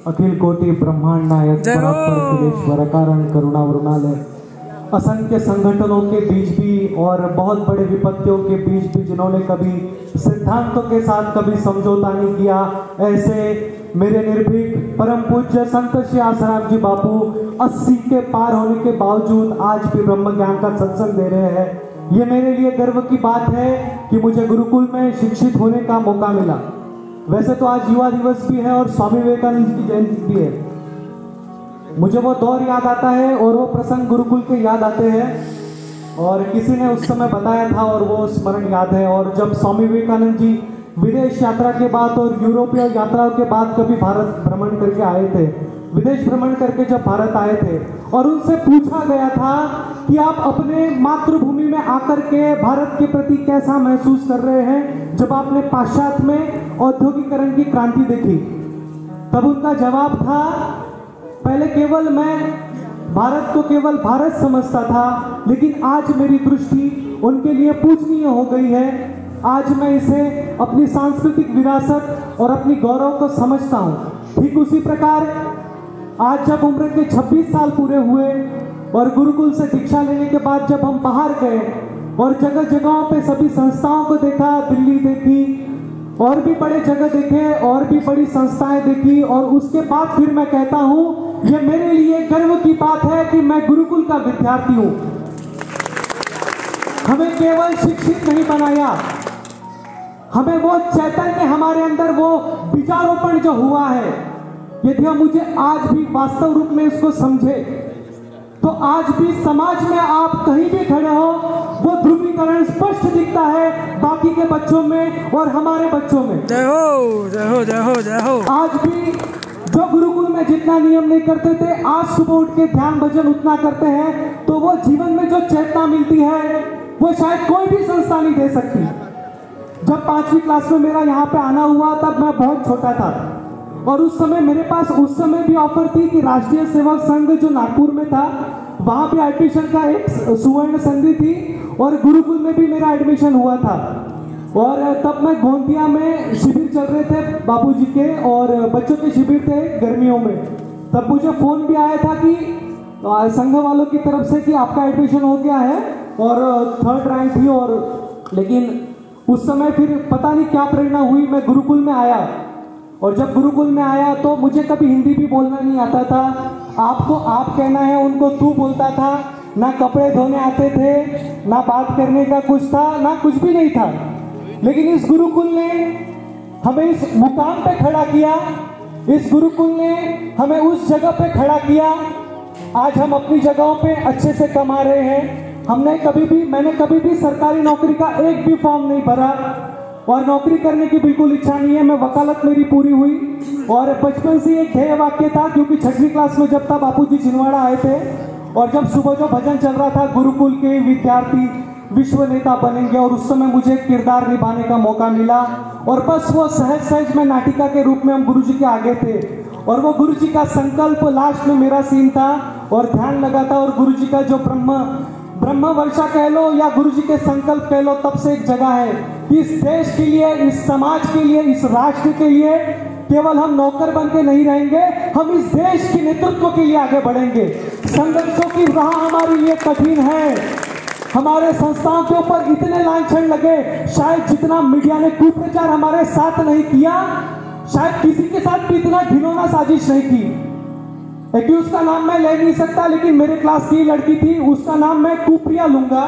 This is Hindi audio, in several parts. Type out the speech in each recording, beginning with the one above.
अखिल कोटि ब्रह्मांड नायक परात्पर कारण करुणा वरुणालय, असंख्य संगठनों के बीच भी और बहुत बड़े विपत्तियों के बीच भी जिन्होंने कभी सिद्धांतों के साथ कभी समझौता नहीं किया, ऐसे मेरे निर्भीक परम पूज्य संत श्री आसाराम जी बापू 80 के पार होने के बावजूद आज भी ब्रह्म ज्ञान का सत्संग दे रहे हैं। ये मेरे लिए गर्व की बात है कि मुझे गुरुकुल में शिक्षित होने का मौका मिला। वैसे तो आज युवा दिवस भी है और स्वामी विवेकानंद की जयंती भी है। मुझे वो दौर याद आता है और वो प्रसंग गुरुकुल के याद आते हैं और किसी ने उस समय बताया था और वो स्मरण याद है। और जब स्वामी विवेकानंद जी विदेश यात्रा के बाद और यूरोपीय यात्राओं के बाद कभी भारत भ्रमण करके आए थे, विदेश भ्रमण करके जब भारत आए थे और उनसे पूछा गया था कि आप अपने मातृभूमि में आकर के भारत के प्रति कैसा महसूस कर रहे हैं जब आपने पाश्चात्य में औद्योगिकरण की क्रांति देखी। तब उनका जवाब था, पहले केवल मैं भारत को केवल भारत समझता था, लेकिन आज मेरी दृष्टि उनके लिए पूजनीय हो गई है। आज मैं इसे अपनी सांस्कृतिक विरासत और अपनी गौरव को समझता हूँ। ठीक उसी प्रकार आज जब उम्र के 26 साल पूरे हुए और गुरुकुल से दीक्षा लेने के बाद जब हम बाहर गए और जगह जगहों पे सभी संस्थाओं को देखा, दिल्ली देखी और भी बड़े जगह देखे और भी बड़ी संस्थाएं देखी, और उसके बाद फिर मैं कहता हूँ ये मेरे लिए गर्व की बात है कि मैं गुरुकुल का विद्यार्थी हूँ। हमें केवल शिक्षित नहीं बनाया, हमें वो चैतन्य हमारे अंदर वो विचारोपण जो हुआ है, यदि हम मुझे आज भी वास्तव रूप में इसको समझे तो आज भी समाज में आप कहीं भी खड़े हो वो ध्रुवीकरण स्पष्ट दिखता है बाकी के बच्चों में और हमारे बच्चों में। जय हो जय हो जय हो जय हो। आज भी जो गुरुकुल में जितना नियम नहीं करते थे, आज सुबह उठ के ध्यान भजन उतना करते हैं, तो वो जीवन में जो चेतना मिलती है वो शायद कोई भी संस्था नहीं दे सकती। जब 5वीं क्लास में मेरा यहाँ पे आना हुआ तब मैं बहुत छोटा था और उस समय मेरे पास उस समय भी ऑफर थी कि राष्ट्रीय सेवक संघ जो नागपुर में था वहां पे एडमिशन का एक सुवर्ण संधि थी और गुरुकुल में भी मेरा एडमिशन हुआ था। और तब मैं गोंदिया में शिविर चल रहे थे बापूजी के और बच्चों के शिविर थे गर्मियों में। तब मुझे फोन भी आया था कि संघ वालों की तरफ से कि आपका एडमिशन हो गया है और 3rd रैंक थी। और लेकिन उस समय फिर पता नहीं क्या प्रेरणा हुई, मैं गुरुकुल में आया और जब गुरुकुल में आया तो मुझे कभी हिंदी भी बोलना नहीं आता था। आपको आप कहना है, उनको तू बोलता था, ना कपड़े धोने आते थे, ना बात करने का कुछ था, ना कुछ भी नहीं था। लेकिन इस गुरुकुल ने हमें इस मुकाम पे खड़ा किया, इस गुरुकुल ने हमें उस जगह पे खड़ा किया। आज हम अपनी जगहों पे अच्छे से कमा रहे हैं। मैंने कभी भी सरकारी नौकरी का एक भी फॉर्म नहीं भरा और नौकरी करने की बिल्कुल इच्छा नहीं है। मैं वकालत मेरी पूरी हुई और बचपन से एक ध्येय वाक्य था, क्योंकि 6वीं क्लास में जब था बापूजी छिंदवाड़ा आए थे और जब सुबह जो भजन चल रहा था, गुरुकुल के विद्यार्थी विश्व नेता बनेंगे, और उस समय मुझे किरदार निभाने का मौका मिला और बस वो सहज सहज में नाटिका के रूप में हम गुरुजी के आगे थे और वो गुरुजी का संकल्प लास्ट में मेरा सीन था और ध्यान लगा था। और गुरुजी का जो ब्रह्म वर्षा कह लो या गुरुजी के संकल्प कह लो, तब से एक जगह है कि इस देश के लिए, इस समाज के लिए, इस राष्ट्र के लिए केवल हम नौकर बन के नहीं रहेंगे, हम इस देश के नेतृत्व के लिए आगे बढ़ेंगे। संघर्षों की राह हमारे लिए कठिन है, हमारे संस्थाओं के ऊपर इतने लांछन लगे, शायद जितना मीडिया ने कुप्रचार हमारे साथ नहीं किया, शायद किसी के साथ भी इतना घिनौना साजिश नहीं की। एक्यूज का नाम मैं ले नहीं सकता, लेकिन मेरे क्लास की लड़की थी, उसका नाम मैं कुप्रिया लूंगा।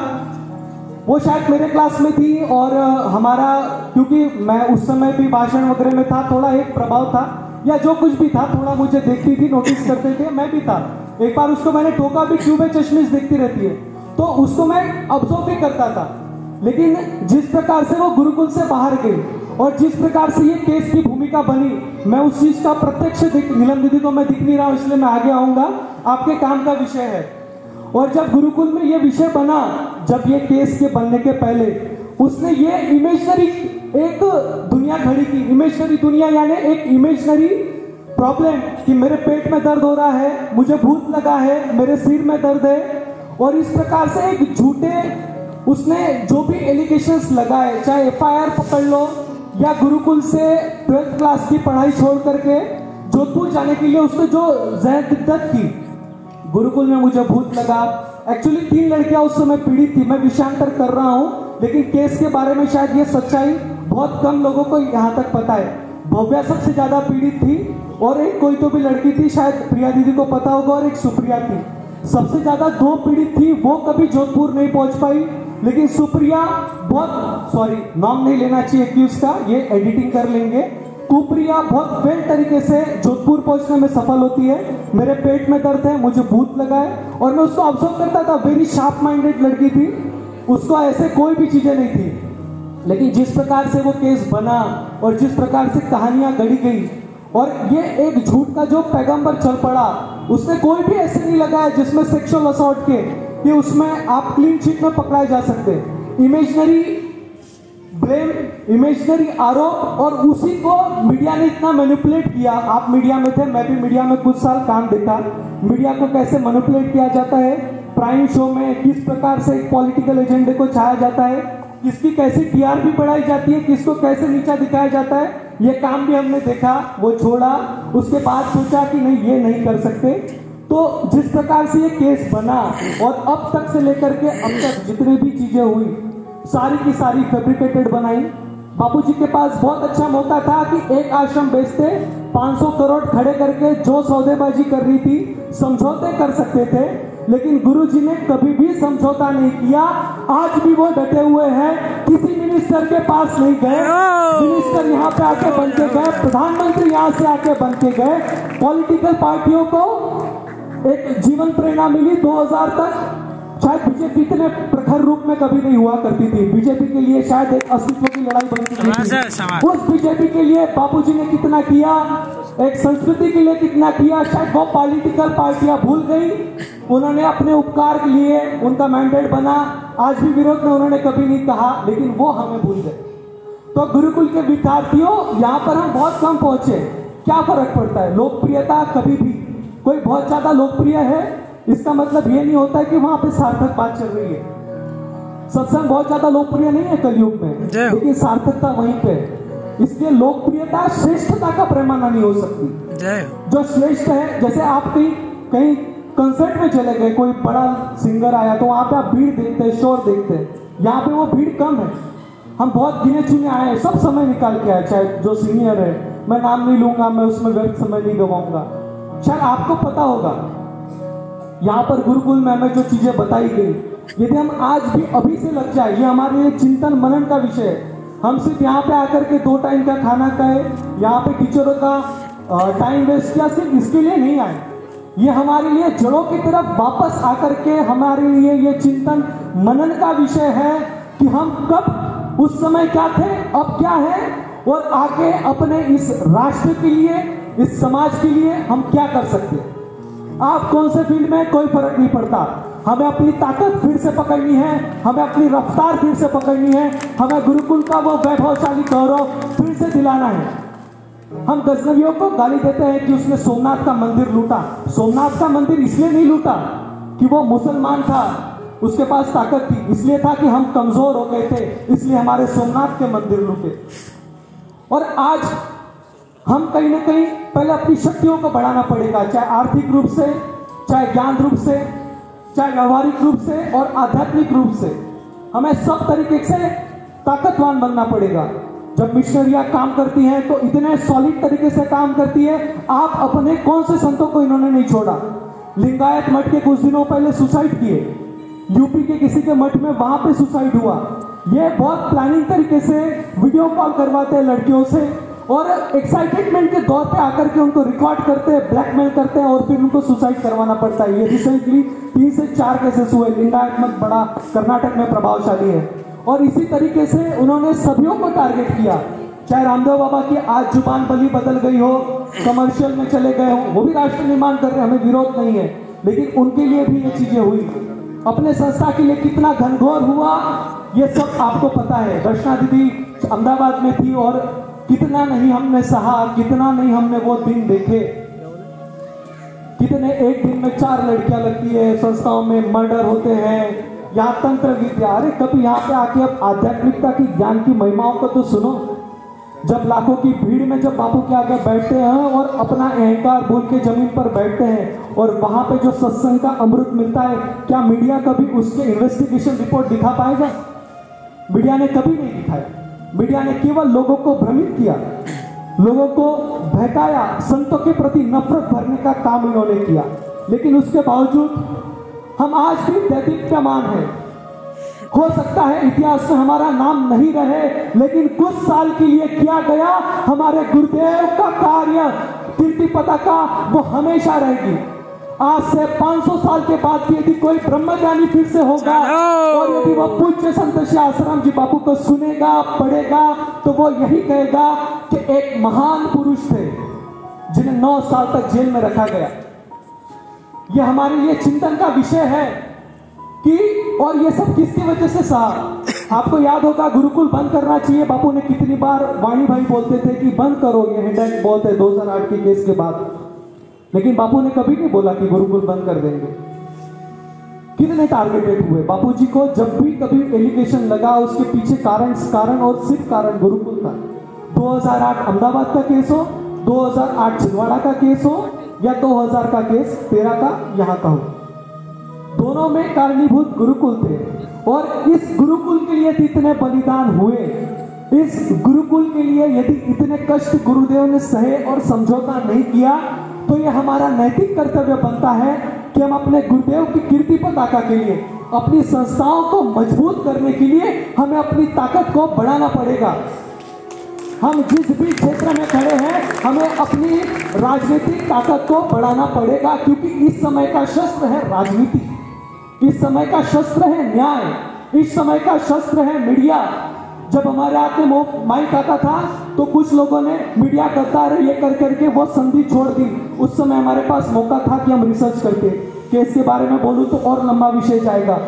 वो शायद मेरे क्लास में थी और हमारा, क्योंकि मैं उस समय भी भाषण वगैरह में था, थोड़ा एक प्रभाव था या जो कुछ भी था, थोड़ा मुझे देखती थी, नोटिस करते थे, मैं भी था। एक बार उसको मैंने टोका भी, क्यों में चश्मिश देखती रहती है, तो उसको मैं ऑब्जर्व भी करता था। लेकिन जिस प्रकार से वो गुरुकुल से बाहर गई और जिस प्रकार से ये केस की भूमिका बनी, मैं उस चीज का प्रत्यक्ष नीलम दीदी को मैं दिख नहीं रहा हूं, इसलिए मैं आगे आऊंगा, आपके काम का विषय है। और जब गुरुकुल में ये विषय बना, जब ये केस के बनने के पहले उसने ये इमेजनरी एक दुनिया खड़ी की, इमेजनरी दुनिया यानी एक इमेजनरी प्रॉब्लम कि मेरे पेट में दर्द हो रहा है, मुझे भूत लगा है, मेरे सिर में दर्द है, और इस प्रकार से एक झूठे उसने जो भी एलिगेशंस लगाए, चाहे FIR पकड़ लो या गुरुकुल से 12th क्लास की पढ़ाई छोड़ करके जोधपुर जाने के लिए उसने जो जहद की, गुरुकुल में मुझे भूत लगा। एक्चुअली 3 लड़कियां उस समय पीड़ित थी। मैं विषयांतर कर रहा हूं, लेकिन केस के बारे में शायद ये सच्चाई बहुत कम लोगों को यहां तक पता है। भव्या सबसे ज्यादा पीड़ित थी और एक कोई तो भी लड़की थी, शायद प्रिया दीदी को पता होगा, और एक सुप्रिया थी। सबसे ज्यादा 2 पीड़ित थी, वो कभी जोधपुर नहीं पहुंच पाई, लेकिन सुप्रिया बहुत, सॉरी नाम नहीं लेना चाहिए कि उसका, ये एडिटिंग कर लेंगे। कुप्रिया बहुत वेल तरीके से जोधपुर पहुंचने में सफल होती है। मेरे पेट में दर्द है, मुझे भूत लगा है, और मैं उसको ऑब्जर्व करता था। वेरी शार्प माइंडेड लड़की थी, उसको ऐसे कोई भी चीजें नहीं थी। लेकिन जिस प्रकार से वो केस बना और जिस प्रकार से कहानियां गढ़ी गई, और ये एक झूठ का जो पैगंबर चल पड़ा, उसने कोई भी ऐसे नहीं लगाया जिसमें सेक्सुअल असॉल्ट के कि उसमें आप क्लीन चिट में पकड़ाए जा सकते। इमेजिनरी ब्लेम, इमेजिनरी आरोप, और उसी को मीडिया ने इतना मैनिपुलेट किया। आप मीडिया में थे, मैं भी मीडिया में कुछ साल काम देखा, मीडिया को कैसे मैनिपुलेट किया जाता है। प्राइम शो में किस प्रकार से एक पॉलिटिकल एजेंडे को छाया जाता है, किसकी कैसी टीआरपी बढ़ाई जाती है, किसको कैसे नीचा दिखाया जाता है, ये काम भी हमने देखा। वो छोड़ा, उसके बाद सोचा कि नहीं, ये नहीं कर सकते। तो जिस प्रकार से ये केस बना और अब तक से लेकर के अब तक जितनी भी चीजें हुई, सारी की सारी फैब्रिकेटेड बनाई। बापूजी के पास बहुत अच्छा मौका था कि एक आश्रम बेचते, 500 करोड़ खड़े करके जो सौदेबाजी कर रही थी, समझौते कर सकते थे, लेकिन गुरुजी ने कभी भी समझौता नहीं किया। आज भी वो डटे हुए हैं, किसी मिनिस्टर के पास नहीं गए। मिनिस्टर यहाँ पे आके बन के गए, प्रधानमंत्री यहाँ से आके बन के गए। पॉलिटिकल पार्टियों को एक जीवन प्रेरणा मिली 2000 तक। शायद बीजेपी इतने प्रखर रूप में कभी नहीं हुआ करती थी। बीजेपी के लिए शायद एक अस्तित्व की लड़ाई बन चुकी थी। उस बीजेपी के लिए बापूजी ने कितना किया, एक संस्कृति के लिए कितना किया, शायद वो पॉलिटिकल पार्टियां भूल गई। उन्होंने अपने उपकार के लिए उनका मैंडेट बना, आज भी विरोध में उन्होंने कभी नहीं कहा, लेकिन वो हमें भूल गए। तो गुरुकुल के विद्यार्थियों, यहाँ पर हम बहुत कम पहुंचे, क्या फर्क पड़ता है? लोकप्रियता कभी भी, कोई बहुत ज्यादा लोकप्रिय है इसका मतलब ये नहीं होता है कि वहां पे सार्थक बात चल रही है। सत्संग बहुत ज्यादा लोकप्रिय नहीं है कलयुग में, लेकिन सार्थकता वहीं पे। इसलिए लोकप्रियता श्रेष्ठता का पैमाना नहीं हो सकती। जो श्रेष्ठ है, जैसे आप कहीं कंसर्ट में चले गए, कोई बड़ा सिंगर आया, तो वहां पे आप भीड़ देखते हैं, शोर देखते हैं। यहाँ पे वो भीड़ कम है। हम बहुत गिने चुने आए हैं, सब समय निकाल के आए। चाहे जो सीनियर है, मैं नाम नहीं लूंगा, मैं उसमें व्यर्थ समय नहीं गवाऊंगा। शायद आपको पता होगा, यहाँ पर गुरुकुल में हमें जो चीजें बताई गई, यदि हम आज भी अभी से लग जाए, ये हमारे लिए चिंतन मनन का विषय है। हम सिर्फ यहाँ पे आकर के 2 टाइम का खाना खाए, यहाँ पे टीचरों का टाइम वेस्ट किया, सिर्फ इसके लिए नहीं आए। ये हमारे लिए जड़ों की तरफ वापस आकर के हमारे लिए ये चिंतन मनन का विषय है कि हम कब, उस समय क्या थे, अब क्या है, और आगे अपने इस राष्ट्र के लिए, इस समाज के लिए हम क्या कर सकते हैं। आप कौन से फील्ड में, कोई फर्क नहीं पड़ता। हमें अपनी ताकत फिर से पकड़नी है, हमें अपनी रफ्तार फिर से पकड़नी है, हमें गुरुकुल का वो वैभवशाली गौरव फिर से दिलाना है। हम गजनवियों को गाली देते हैं कि उसने सोमनाथ का मंदिर लूटा। सोमनाथ का मंदिर इसलिए नहीं लूटा कि वो मुसलमान था, उसके पास ताकत थी, इसलिए था कि हम कमजोर हो गए थे, इसलिए हमारे सोमनाथ के मंदिर लूटे। और आज हम कहीं ना कहीं पहले अपनी शक्तियों को बढ़ाना पड़ेगा, चाहे आर्थिक रूप से, चाहे ज्ञान रूप से, चाहे व्यवहारिक रूप से और आध्यात्मिक रूप से। हमें सब तरीके से ताकतवान बनना पड़ेगा। जब मिशनरियां काम करती हैं तो इतने सॉलिड तरीके से काम करती है। आप अपने कौन से संतों को इन्होंने नहीं छोड़ा। लिंगायत मठ के कुछ दिनों पहले सुसाइड किए, यूपी के किसी के मठ में, वहां पे सुसाइड हुआ। ये बहुत प्लानिंग तरीके से वीडियो कॉल करवाते हैं लड़कियों से, और एक्साइटेडमेंट के दौर पे आकर के उनको रिकॉर्ड करते हैं, ब्लैकमेल करते हैं, और फिर उनको सुसाइड करवाना पड़ता है। ये रिसेंटली 3 से 4 केसेस हुए। लिंगायत मठ बड़ा कर्नाटक में प्रभावशाली है, और इसी तरीके से उन्होंने सभी को टारगेट किया। चाहे रामदेव बाबा की आज जुबान बली बदल गई हो, कमर्शियल में चले गए हो, वो भी राष्ट्र निर्माण कर रहे हैं, हमें विरोध नहीं है, लेकिन उनके लिए भी ये चीजें हुई। अपने संस्था के लिए कितना घनघोर हुआ, ये सब आपको पता है। दर्शना दीदी अहमदाबाद में थी, और कितना नहीं हमने सहा, कितना नहीं हमने वो दिन देखे, कितने एक दिन में 4 लड़कियां लगती है, संस्थाओं में मर्डर होते हैं, यहाँ तंत्र विद्या। अरे कभी यहाँ पे आके अब आध्यात्मिकता की, ज्ञान की महिमाओं को तो सुनो। जब लाखों की भीड़ में जब बापू के आगे बैठते हैं और अपना अहंकार भूल के जमीन पर बैठते हैं और वहां पे जो सत्संग का अमृत मिलता है, क्या मीडिया कभी उसके इन्वेस्टिगेशन रिपोर्ट दिखा पाएगा? मीडिया ने कभी नहीं दिखाया। मीडिया ने केवल लोगों को भ्रमित किया, लोगों को बहकाया, संतों के प्रति नफरत भरने का काम इन्होंने किया। लेकिन उसके बावजूद हम आज भी दैदीप्यमान हैं। हो सकता है इतिहास में हमारा नाम नहीं रहे, लेकिन कुछ साल के लिए किया गया हमारे गुरुदेव का कार्य, कीर्ति पताका वो हमेशा रहेगी। आज से 500 साल के बाद भी यदि कोई ब्रह्मज्ञानी फिर से होगा और यदि वह पूज्य संत श्री आसाराम जी बापू को सुनेगा, पढ़ेगा, तो वो यही कहेगा कि एक महान पुरुष थे जिन्हें 9 साल तक जेल में रखा गया। यह हमारे लिए चिंतन का विषय है कि और ये सब किसकी वजह से सहा। आपको याद होगा गुरुकुल बंद करना चाहिए, बापू ने कितनी बार, वाणी भाई बोलते थे कि बंद करो, ये हेडेक बहुत है 2008 के केस के बाद। लेकिन बापू ने कभी नहीं बोला कि गुरुकुल बंद कर देंगे। कितने टारगेटेड हुए बापूजी को, जब भी कभी एलिगेशन लगा उसके पीछे कारण और सिर्फ कारण गुरुकुल था। 2008 अहमदाबाद का केस हो, 2008 छिंदवाड़ा का केस हो या 2000 का केस 13 का यहाँ का हो, दोनों में कारणीभूत गुरुकुल थे। और इस गुरुकुल के लिए इतने बलिदान हुए, इस गुरुकुल के लिए यदि इतने कष्ट गुरुदेव ने सहे और समझौता नहीं किया, तो यह हमारा नैतिक कर्तव्य बनता है कि हम अपने गुरुदेव की कीर्ति पताका के लिए, अपनी संस्थाओं को मजबूत करने के लिए हमें अपनी ताकत को बढ़ाना पड़ेगा। हम जिस भी क्षेत्र में खड़े हैं, हमें अपनी राजनीतिक ताकत को बढ़ाना पड़ेगा, क्योंकि इस समय का शस्त्र है राजनीति, इस समय का शस्त्र है न्याय, इस समय का शस्त्र है मीडिया। जब हमारे हाथ में माइक आता था तो कुछ लोगों ने मीडिया करता रहे, ये कर करके वो संधि छोड़ दी। उस समय हमारे पास मौका था कि हम रिसर्च करते, केस के बारे में बोलूं तो और लंबा विषय जाएगा।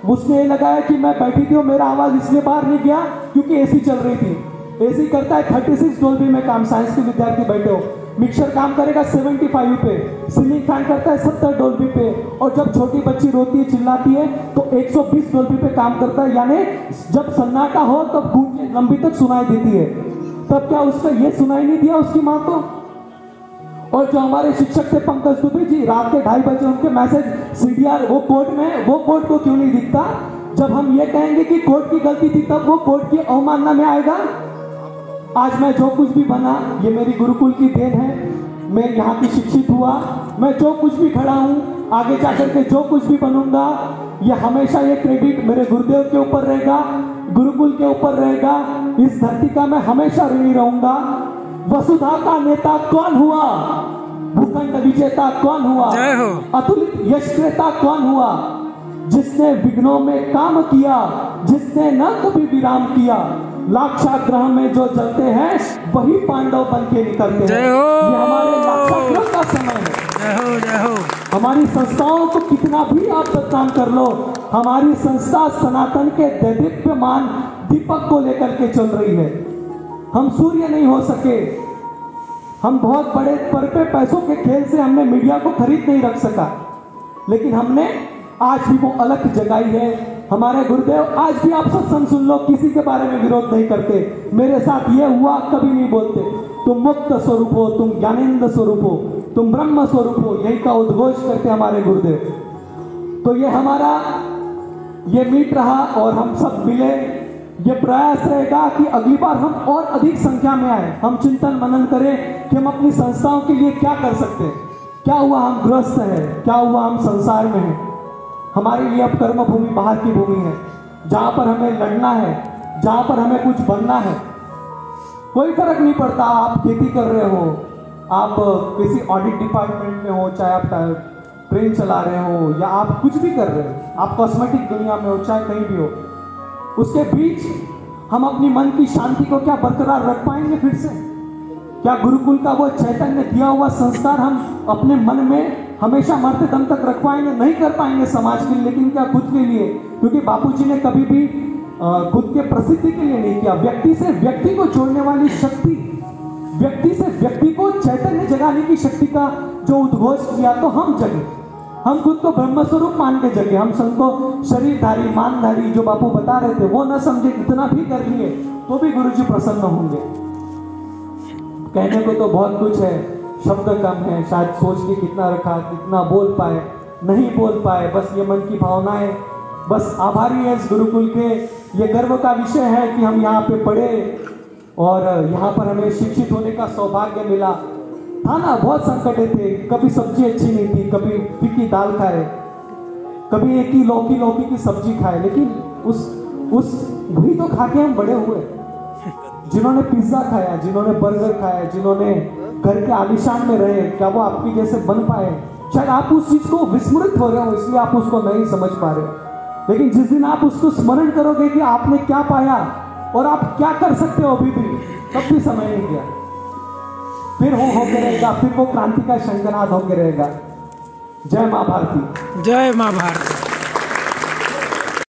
उसने ये लगाया कि मैं बैठी थी और मेरा आवाज इसलिए बाहर नहीं गया क्योंकि एसी चल रही थी। एसी करता है 36 डॉल्बी में काम, साइंस के विद्यार्थी बैठे हो, मिक्सर काम करेगा 75 पे, सीलिंग फैन करता है 70 डॉल्बी पे, और जब छोटी बच्ची रोती है चिल्लाती है तो 120 डॉल्बी पे काम करता है। यानी जब सन्नाटा हो तब गूंज लंबी तक सुनाई देती है। तब क्या उसका ये सुनाई नहीं दिया उसकी माँ को? और जो हमारे शिक्षक थे पंकज दुबे जी, रात के 2:30 बजे उनके मैसेज सीडीआर, वो कोर्ट में, वो कोर्ट को क्यों नहीं दिखता? जब हम ये कहेंगे कि कोर्ट की गलती थी तब वो कोर्ट की अवमानना में आएगा। आज मैं जो कुछ भी बना ये मेरी गुरुकुल की देन है। मैं यहाँ की शिक्षित हुआ, मैं जो कुछ भी खड़ा हूँ, आगे जाकर के जो कुछ भी बनूंगा, ये हमेशा ये क्रेडिट मेरे गुरुदेव के ऊपर रहेगा, गुरुकुल के ऊपर रहेगा। इस धरती का मैं हमेशा ऋणी रहूंगा। वसुधा का नेता कौन हुआ? भूखंड विजेता कौन हुआ? अतुलित यश क्रेता कौन हुआ? जिसने विघ्नों में काम किया, जिसने न कभी विराम किया। लाक्षागृह में जो जलते हैं वही पांडव बन के निकलते हैं। ये हमारे लाक्षागृह का समय है। जय हो, जय हो। हमारी संस्थाओं को कितना भी आप बदनाम कर लो, हमारी संस्था सनातन के दैदीप्यमान दीपक को लेकर के चल रही है। हम सूर्य नहीं हो सके, हम बहुत बड़े पर पे पैसों के खेल से हमने मीडिया को खरीद नहीं रख सका, लेकिन हमने आज भी वो अलग जगाई है। हमारे गुरुदेव आज भी, आप सत्संग सुन लो, किसी के बारे में विरोध नहीं करते। मेरे साथ ये हुआ कभी नहीं बोलते। तुम मुक्त स्वरूप हो, तुम ज्ञानेंद्र स्वरूप हो, तुम ब्रह्म स्वरूप हो, यही का उद्घोष करते हमारे गुरुदेव। तो ये हमारा ये मीट रहा और हम सब मिले। ये प्रयास रहेगा कि अगली बार हम और अधिक संख्या में आए, हम चिंतन मनन करें कि हम अपनी संस्थाओं के लिए क्या कर सकते हैं। क्या हुआ हम ग्रस्त हैं, क्या हुआ हम संसार में हैं। हमारे लिए अब कर्म भूमि बाहर की भूमि है, जहां पर हमें लड़ना है, जहां पर हमें कुछ बनना है। कोई फर्क नहीं पड़ता आप खेती कर रहे हो, आप किसी ऑडिट डिपार्टमेंट में हो, चाहे आप ट्रेन चला रहे हो या आप कुछ भी कर रहे हो, आप कॉस्मेटिक दुनिया में हो, चाहे कहीं भी हो। उसके बीच हम अपनी मन की शांति को क्या बरकरार रख पाएंगे? फिर से क्या गुरुकुल का वो चैतन्य दिया हुआ संस्कार हम अपने मन में हमेशा मरते दम तक रख पाएंगे? नहीं कर पाएंगे समाज के लिए, लेकिन क्या खुद के लिए? क्योंकि बापूजी ने कभी भी खुद के प्रसिद्धि के लिए नहीं किया। व्यक्ति से व्यक्ति को जोड़ने वाली शक्ति, व्यक्ति से व्यक्ति को चैतन्य जगाने की शक्ति का जो उद्घोष किया, तो हम जगे, हम खुद को ब्रह्म स्वरूप मान के जगे। हम सबको शरीरधारी, मानधारी जो बापू बता रहे थे वो न समझे, इतना भी कर लिए तो भी गुरुजी प्रसन्न होंगे। कहने को तो बहुत कुछ है, शब्द कम है, शायद सोच के कितना रखा, कितना बोल पाए, नहीं बोल पाए, बस ये मन की भावनाएं। बस आभारी है इस गुरुकुल के, ये गर्व का विषय है कि हम यहाँ पे पढ़े और यहाँ पर हमें शिक्षित होने का सौभाग्य मिला। था ना, बहुत संकटे थे, कभी सब्जी अच्छी नहीं थी, कभी फीकी दाल खाए, कभी एक ही लौकी की सब्जी खाए, लेकिन उस वही तो खा के हम बड़े हुए। जिन्होंने पिज्जा खाया, जिन्होंने बर्गर खाया, जिन्होंने घर के आलीशान में रहे, क्या वो आपकी जैसे बन पाए? शायद आप उस चीज को विस्मृत हो रहे हो, इसलिए आप उसको नहीं समझ पा रहे हो। लेकिन जिस दिन आप उसको स्मरण करोगे कि आपने क्या पाया और आप क्या कर सकते हो अभी भी, तब भी समय नहीं गया। फिर होके रहेगा, फिर वो क्रांति का शंखनाद होके रहेगा। जय मां भारती। जय मां भारती।